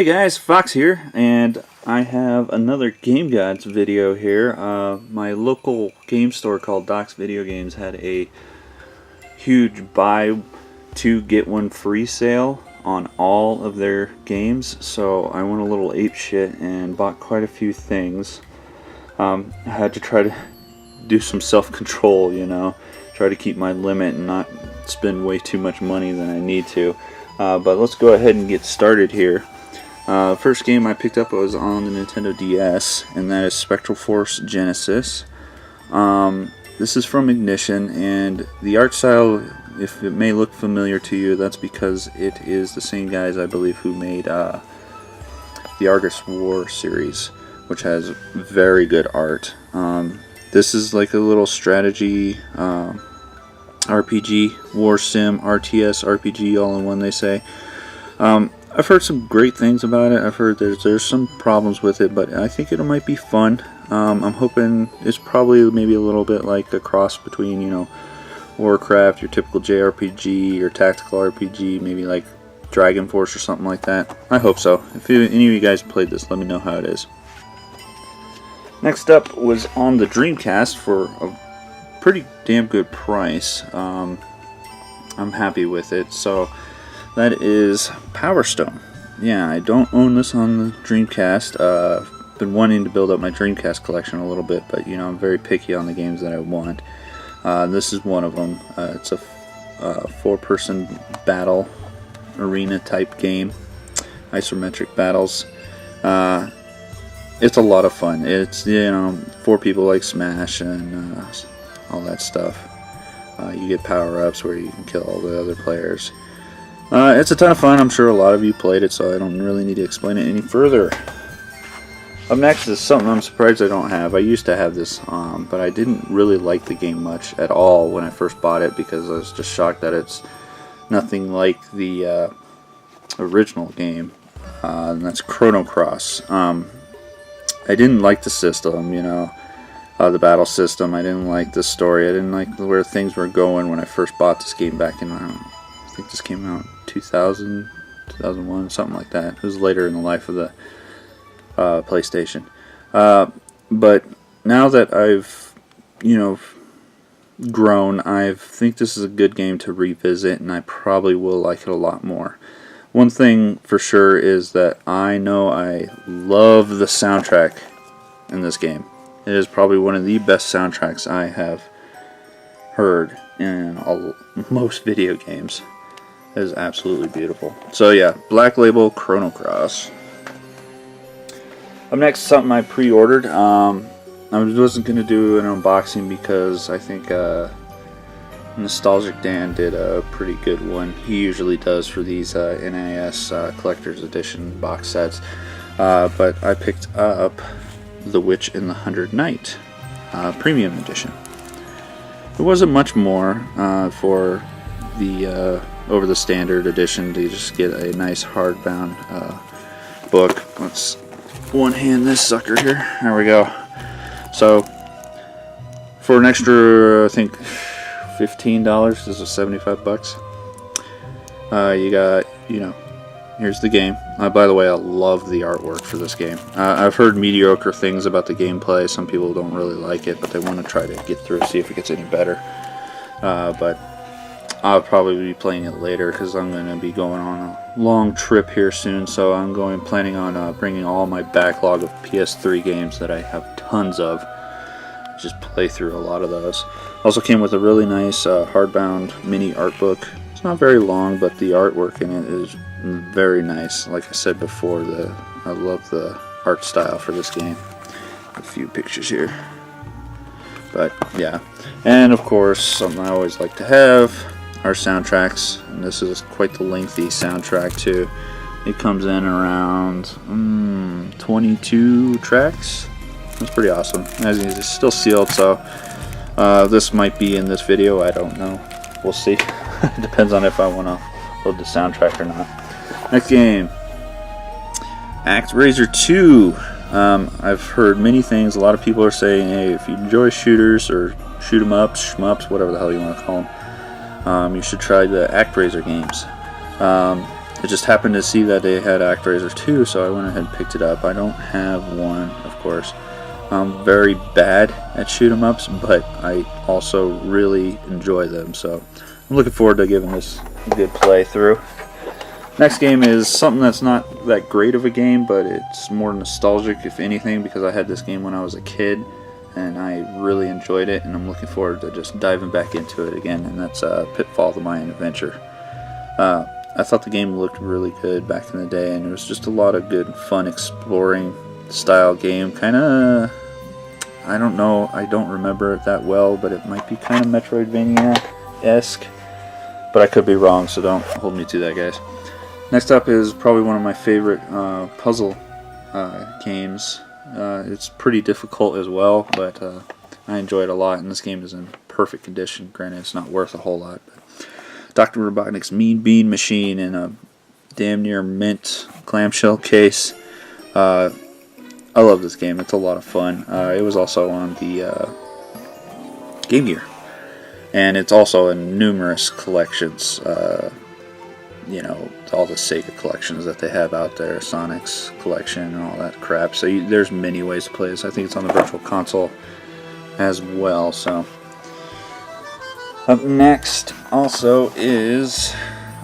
Hey guys, Fox here, and I have another Game Gods video here. My local game store called Doc's Video Games had a huge buy two get one free sale on all of their games, so I went a little ape shit and bought quite a few things. I had to try to do some self-control, try to keep my limit and not spend way too much money than I need to. But let's go ahead and get started here. First game I picked up was on the Nintendo DS, and that is Spectral Force Genesis. This is from Ignition, and the art style, if it may look familiar to you, that's because it is the same guys, I believe, who made the Argus War series, which has very good art. This is like a little strategy RPG, War Sim, RTS, RPG, all in one, they say. I've heard some great things about it. I've heard there's some problems with it, but I think it might be fun. I'm hoping it's probably maybe a little bit like a cross between, Warcraft, your typical JRPG, your tactical RPG, maybe like Dragon Force or something like that. I hope so. If any of you guys played this, let me know how it is. Next up was on the Dreamcast for a pretty damn good price. I'm happy with it. So that is Power Stone. Yeah, I don't own this on the Dreamcast. Been wanting to build up my Dreamcast collection a little bit, but I'm very picky on the games that I want. This is one of them. It's a four-person battle arena type game, isometric battles. It's a lot of fun. It's four people like Smash and all that stuff. You get power-ups where you can kill all the other players. It's a ton of fun. I'm sure a lot of you played it, so I don't really need to explain it any further. Up next is something I'm surprised I don't have. I used to have this, but I didn't really like the game much at all when I first bought it because I was just shocked that it's nothing like the original game, and that's Chrono Cross. I didn't like the system, the battle system. I didn't like the story. I didn't like where things were going when I first bought this game back in, I think this came out in 2000, 2001, something like that. It was later in the life of the PlayStation. But now that I've, grown, I think this is a good game to revisit, and I probably will like it a lot more. One thing for sure is that I know I love the soundtrack in this game. It is probably one of the best soundtracks I have heard in most video games. It is absolutely beautiful. So yeah, Black Label Chrono Cross. Up next, something I pre-ordered. I wasn't going to do an unboxing because I think Nostalgic Dan did a pretty good one. He usually does for these NES Collector's Edition box sets. But I picked up The Witch and the Hundred Knight Premium Edition. There wasn't much more for the over the standard edition to just get a nice hardbound book. Let's one hand this sucker here. There we go. So for an extra, I think $15, this is $75. You got, here's the game. By the way, I love the artwork for this game. I've heard mediocre things about the gameplay. Some people don't really like it, but they want to try to get through, see if it gets any better. But I'll probably be playing it later because I'm going to be going on a long trip here soon. So I'm planning on bringing all my backlog of PS3 games that I have tons of. Just play through a lot of those. Also came with a really nice hardbound mini art book. It's not very long, but the artwork in it is very nice. Like I said before, I love the art style for this game. A few pictures here. But yeah, and of course, something I always like to have are soundtracks, and this is quite the lengthy soundtrack too. It comes in around 22 tracks. That's pretty awesome. As you see, it's still sealed, so this might be in this video. I don't know. We'll see. It depends on if I want to load the soundtrack or not. Next game, ActRaiser 2. I've heard many things. A lot of people are saying, hey, if you enjoy shooters or shoot 'em ups, shmups, whatever the hell you want to call them, you should try the ActRaiser games. I just happened to see that they had ActRaiser 2, so I went ahead and picked it up. I don't have one, of course. I'm very bad at shoot 'em ups, but I also really enjoy them, so I'm looking forward to giving this a good playthrough. Next game is something that's not that great of a game, but it's more nostalgic, if anything, because I had this game when I was a kid, and I really enjoyed it, and I'm looking forward to just diving back into it again, and that's Pitfall: The Mayan Adventure. I thought the game looked really good back in the day, and it was just a lot of good, fun, exploring style game. Kind of, I don't know, I don't remember it that well, but it might be kind of Metroidvania-esque, but I could be wrong, so don't hold me to that, guys. Next up is probably one of my favorite puzzle games. It's pretty difficult as well, but I enjoy it a lot, and this game is in perfect condition. Granted, it's not worth a whole lot. But Dr. Robotnik's Mean Bean Machine in a damn near mint clamshell case. I love this game. It's a lot of fun. It was also on the Game Gear, and it's also in numerous collections. You know, all the Sega collections that they have out there, Sonic's collection and all that crap. So there's many ways to play this. I think it's on the Virtual Console as well. So up next also is,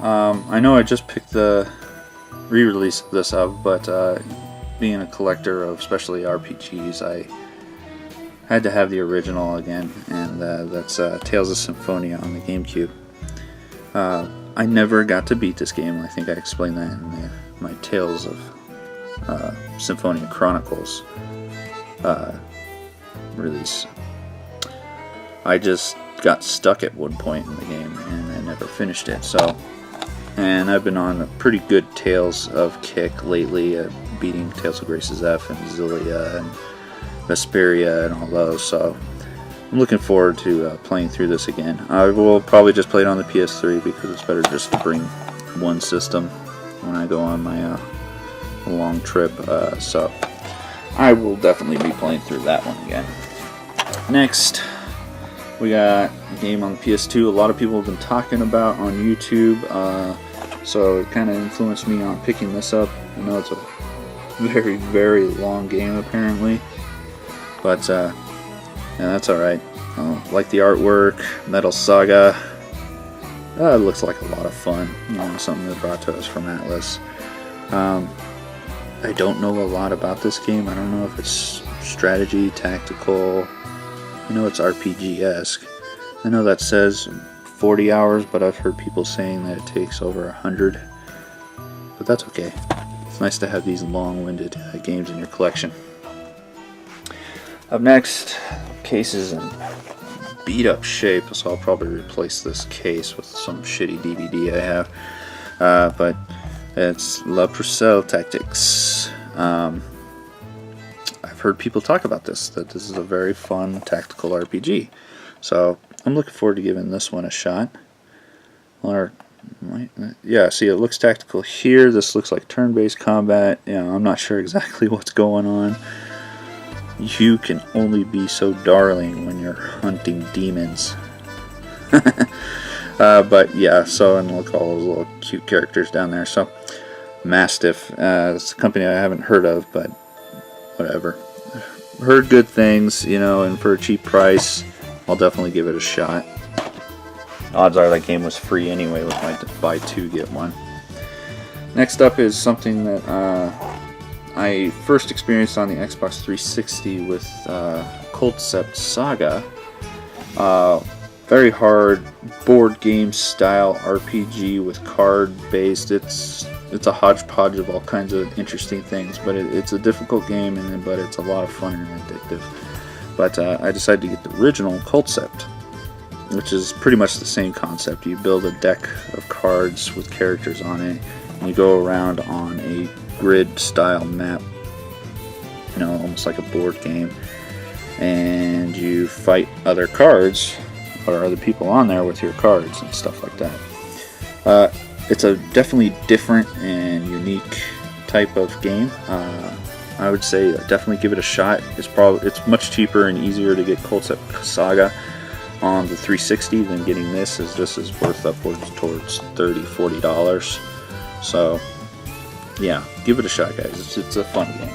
I know I just picked the re-release of this up, but being a collector of especially RPGs, I had to have the original again, and that's Tales of Symphonia on the GameCube. I never got to beat this game. I think I explained that in my Tales of Symphonia Chronicles release. I just got stuck at one point in the game and I never finished it. And I've been on a pretty good Tales of kick lately, beating Tales of Graces F and Xillia and Vesperia and all those. So I'm looking forward to playing through this again. I will probably just play it on the PS3 because it's better just to bring one system when I go on my long trip. So I will definitely be playing through that one again. Next, we got a game on the PS2 a lot of people have been talking about on YouTube. So it kind of influenced me on picking this up. I know it's a very, very long game apparently. But yeah, that's alright. Like the artwork, Metal Saga. It looks like a lot of fun. You know, something that brought to us from Atlas. I don't know a lot about this game. I don't know if it's strategy, tactical. I know it's RPG-esque. I know that says 40 hours, but I've heard people saying that it takes over 100. But that's okay. It's nice to have these long-winded games in your collection. Up next, case is in beat up shape, so I'll probably replace this case with some shitty DVD I have. But it's La Pucelle Tactics. I've heard people talk about this, that this is a very fun tactical RPG. So I'm looking forward to giving this one a shot. Or, yeah, see, it looks tactical here. This looks like turn-based combat. You know, I'm not sure exactly what's going on. You can only be so darling when you're hunting demons. But yeah, so, and look at all those little cute characters down there. So, Mastiff, it's a company I haven't heard of, but whatever. Heard good things, you know, and for a cheap price, I'll definitely give it a shot. Odds are that game was free anyway with my buy two, get one. Next up is something that I first experienced on the Xbox 360 with Concept Saga. Very hard board game style RPG with card based. It's a hodgepodge of all kinds of interesting things, but it's a difficult game, but it's a lot of fun and addictive. But I decided to get the original Concept, which is pretty much the same concept. You build a deck of cards with characters on it, and you go around on a grid style map, you know, almost like a board game, and you fight other cards or other people on there with your cards and stuff like that. It's a definitely different and unique type of game. I would say definitely give it a shot. It's much cheaper and easier to get Concept Saga on the 360 than getting this, as this is worth upwards towards $30-$40. So yeah, give it a shot, guys. It's a fun game.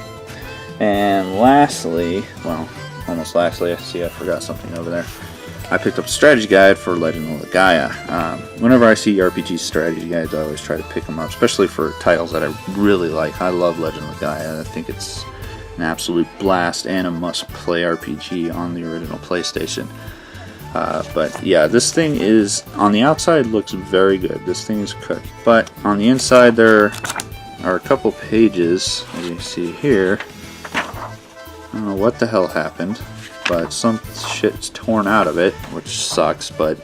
And lastly, well, almost lastly, I see I forgot something over there. I picked up a strategy guide for Legend of Gaia. Whenever I see RPG strategy guides, I always try to pick them up, especially for titles that I really like. I love Legend of Gaia. I think it's an absolute blast and a must-play RPG on the original PlayStation. But yeah, this thing is, on the outside, looks very good. This thing is cooked. But on the inside, there are a couple pages, as you see here. I don't know what the hell happened, but some shit's torn out of it, which sucks. But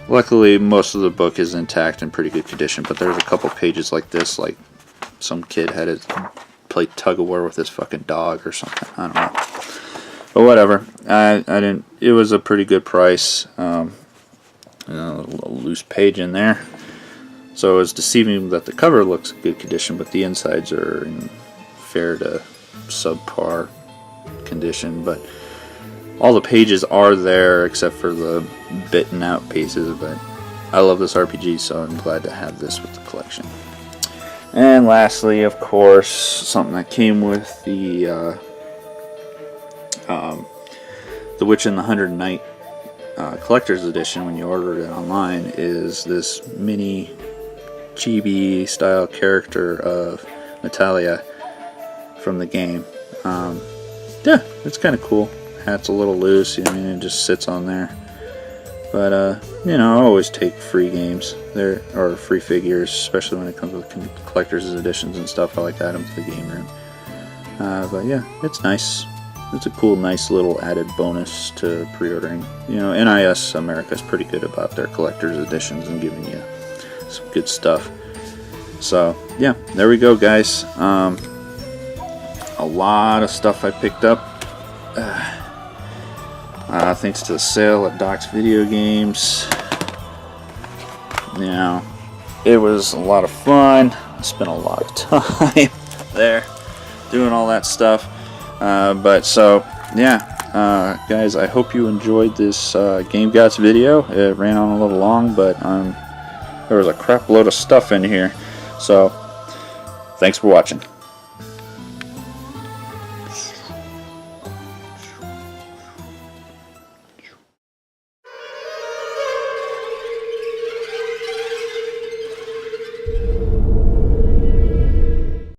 luckily, most of the book is intact in pretty good condition. But there's a couple pages like this, like some kid had to play tug of war with his fucking dog or something. I don't know. But whatever. I didn't. It was a pretty good price. A little loose page in there. So it's deceiving that the cover looks in good condition, but the insides are in fair to subpar condition. But all the pages are there except for the bitten out pieces. But I love this RPG, so I'm glad to have this with the collection. And lastly, of course, something that came with the Witch and the 100 Night collector's edition when you ordered it online is this mini chibi style character of Natalia from the game. Yeah, it's kind of cool. Hat's a little loose, I mean, it just sits on there. But I always take free games there, or free figures, especially when it comes with collector's editions and stuff. I like to add them to the game room. But yeah, it's nice. It's a cool, nice little added bonus to pre-ordering. NIS America is pretty good about their collector's editions and giving you some good stuff. So yeah, there we go, guys. A lot of stuff I picked up. Thanks to the sale at Doc's Video Games. It was a lot of fun. I spent a lot of time there doing all that stuff. Guys, I hope you enjoyed this Game Gots video. It ran on a little long, but there was a crap load of stuff in here. So, thanks for watching.